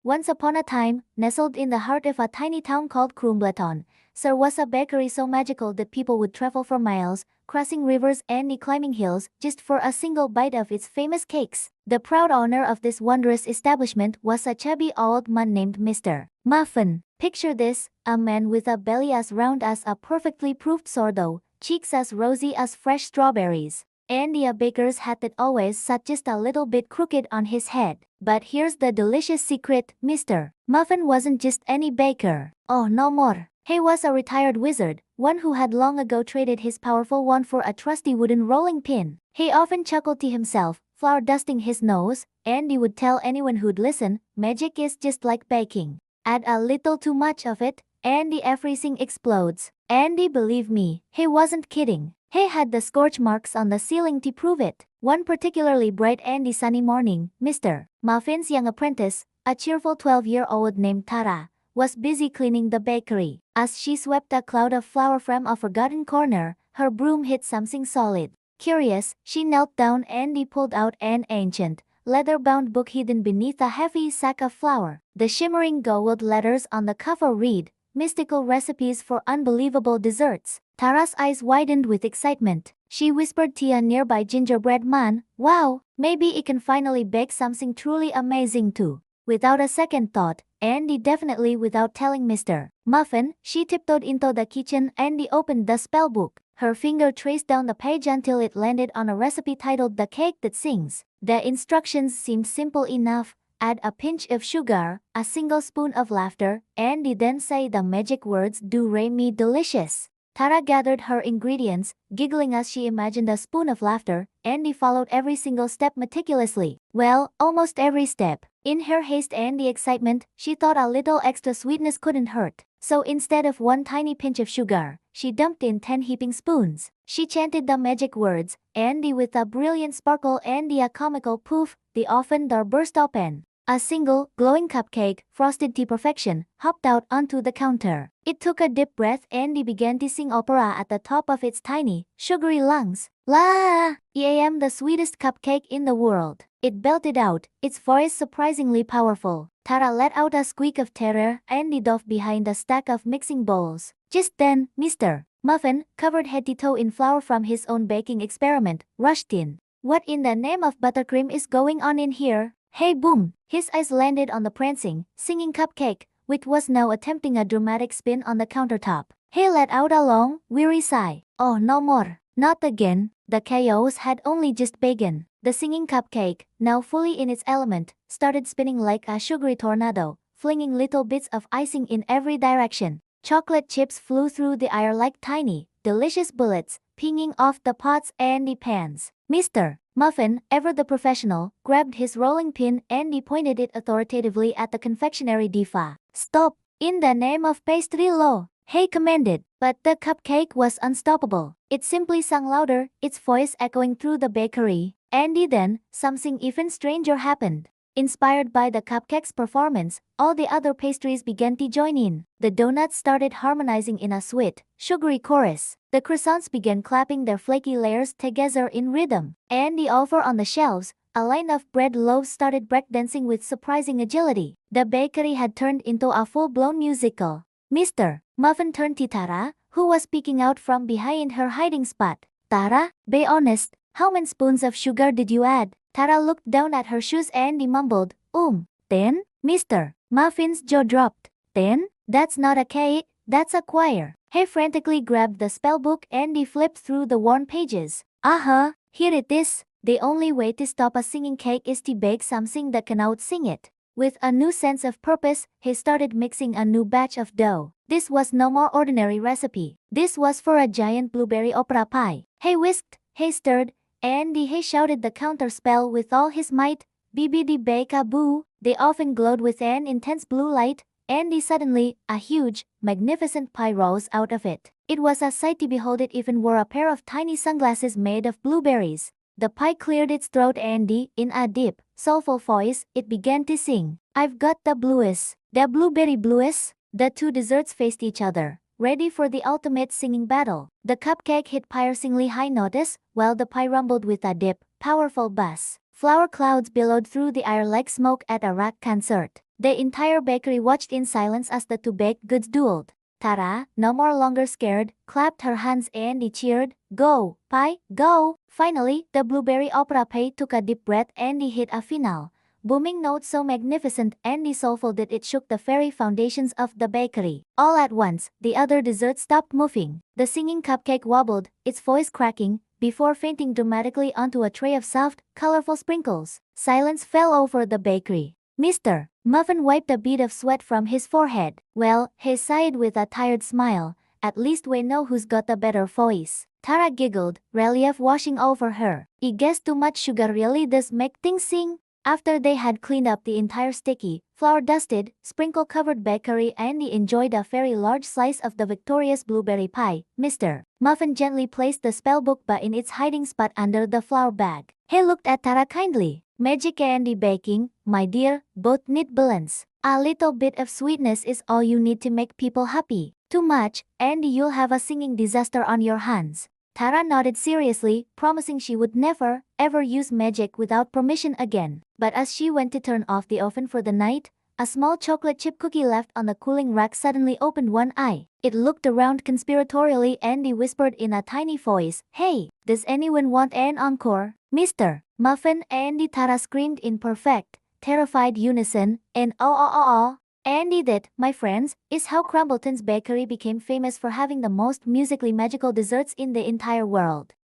Once upon a time, nestled in the heart of a tiny town called Crumbleton, there was a bakery so magical that people would travel for miles, crossing rivers and climbing hills, just for a single bite of its famous cakes. The proud owner of this wondrous establishment was a chubby old man named Mr. Muffin. Picture this, a man with a belly as round as a perfectly proofed sourdough, cheeks as rosy as fresh strawberries, and a baker's hat that always sat just a little bit crooked on his head. But here's the delicious secret, Mr. Muffin wasn't just any baker. Oh, no more. He was a retired wizard, one who had long ago traded his powerful wand for a trusty wooden rolling pin. He often chuckled to himself, flour dusting his nose, and he would tell anyone who'd listen, magic is just like baking. Add a little too much of it, and everything explodes. And believe me, he wasn't kidding. He had the scorch marks on the ceiling to prove it. One particularly bright and sunny morning, Mr. Muffin's young apprentice, a cheerful 12-year-old named Tara, was busy cleaning the bakery. As she swept a cloud of flour from a forgotten corner, her broom hit something solid. Curious, she knelt down and pulled out an ancient, leather-bound book hidden beneath a heavy sack of flour. The shimmering gold letters on the cover read, "Mystical Recipes for Unbelievable Desserts." Tara's eyes widened with excitement. She whispered to a nearby gingerbread man, "Wow, maybe I can finally bake something truly amazing too." Without a second thought, and definitely without telling Mr. Muffin, she tiptoed into the kitchen and opened the spellbook. Her finger traced down the page until it landed on a recipe titled "The Cake That Sings." The instructions seemed simple enough. Add a pinch of sugar, a single spoon of laughter, and then say the magic words "Do Re Mi Delicious." Tara gathered her ingredients, giggling as she imagined a spoon of laughter, and followed every single step meticulously. Well, almost every step. In her haste and excitement, she thought a little extra sweetness couldn't hurt. So instead of one tiny pinch of sugar, she dumped in 10 heaping spoons. She chanted the magic words, and with a brilliant sparkle and a comical poof, the oven door burst open. A single, glowing cupcake, frosted to perfection, hopped out onto the counter. It took a deep breath and began to sing opera at the top of its tiny, sugary lungs. "La! I am the sweetest cupcake in the world," it belted out, its voice surprisingly powerful. Tara let out a squeak of terror and dove behind a stack of mixing bowls. Just then, Mr. Muffin, covered head to toe in flour from his own baking experiment, rushed in. "What in the name of buttercream is going on in here?" Hey, boom! His eyes landed on the prancing, singing cupcake, which was now attempting a dramatic spin on the countertop. He let out a long, weary sigh. Oh, no more. Not again. The chaos had only just begun. The singing cupcake, now fully in its element, started spinning like a sugary tornado, flinging little bits of icing in every direction. Chocolate chips flew through the air like tiny, delicious bullets, pinging off the pots and the pans. Mr. Muffin, ever the professional, grabbed his rolling pin and pointed it authoritatively at the confectionery diva. "Stop! In the name of pastry law!" he commanded. But the cupcake was unstoppable. It simply sang louder, its voice echoing through the bakery. And then, something even stranger happened. Inspired by the cupcake's performance, all the other pastries began to join in. The donuts started harmonizing in a sweet, sugary chorus. The croissants began clapping their flaky layers together in rhythm. And over on the shelves, a line of bread loaves started breakdancing with surprising agility. The bakery had turned into a full-blown musical. Mr. Muffin turned to Tara, who was peeking out from behind her hiding spot. "Tara, be honest, how many spoons of sugar did you add?" Tara looked down at her shoes and mumbled, 10? Mr. Muffin's jaw dropped. 10? That's not a cake, that's a choir. He frantically grabbed the spellbook and flipped through the worn pages. Here it is. The only way to stop a singing cake is to bake something that can out-sing it. With a new sense of purpose, he started mixing a new batch of dough. This was no more ordinary recipe. This was for a giant blueberry opera pie. He whisked, he stirred, and he shouted the counter spell with all his might. "Bibbidi bake-a-boo." The oven glowed with an intense blue light, and suddenly, a huge, magnificent pie rose out of it. It was a sight to behold. It even wore a pair of tiny sunglasses made of blueberries. The pie cleared its throat and in a deep, soulful voice, it began to sing. "I've got the blues, the blueberry blues." The two desserts faced each other, ready for the ultimate singing battle. The cupcake hit piercingly high notes, while the pie rumbled with a deep, powerful bass. Flour clouds billowed through the air like smoke at a rock concert. The entire bakery watched in silence as the two baked goods dueled. Tara, no more longer scared, clapped her hands and cheered, "Go, pie, go!" Finally, the blueberry opera pie took a deep breath and hit a final, booming note so magnificent and soulful that it shook the very foundations of the bakery. All at once, the other dessert stopped moving. The singing cupcake wobbled, its voice cracking, before fainting dramatically onto a tray of soft, colorful sprinkles. Silence fell over the bakery. Mr. Muffin wiped a bead of sweat from his forehead. "Well," he sighed with a tired smile, "at least we know who's got the better voice." Tara giggled, relief washing over her. "I guess too much sugar really does make things sing." After they had cleaned up the entire sticky, flour-dusted, sprinkle-covered bakery and enjoyed a very large slice of the victorious blueberry pie, Mr. Muffin gently placed the spellbook in its hiding spot under the flour bag. He looked at Tara kindly. "Magic and baking, my dear, both need balance. A little bit of sweetness is all you need to make people happy. Too much, and you'll have a singing disaster on your hands." Tara nodded seriously, promising she would never, ever use magic without permission again. But as she went to turn off the oven for the night, a small chocolate chip cookie left on the cooling rack suddenly opened one eye. It looked around conspiratorially and whispered in a tiny voice, "Hey, does anyone want an encore?" Mr. Muffin and Tara screamed in perfect, terrified unison, and oh. And that, my friends, is how Crumbleton's bakery became famous for having the most musically magical desserts in the entire world.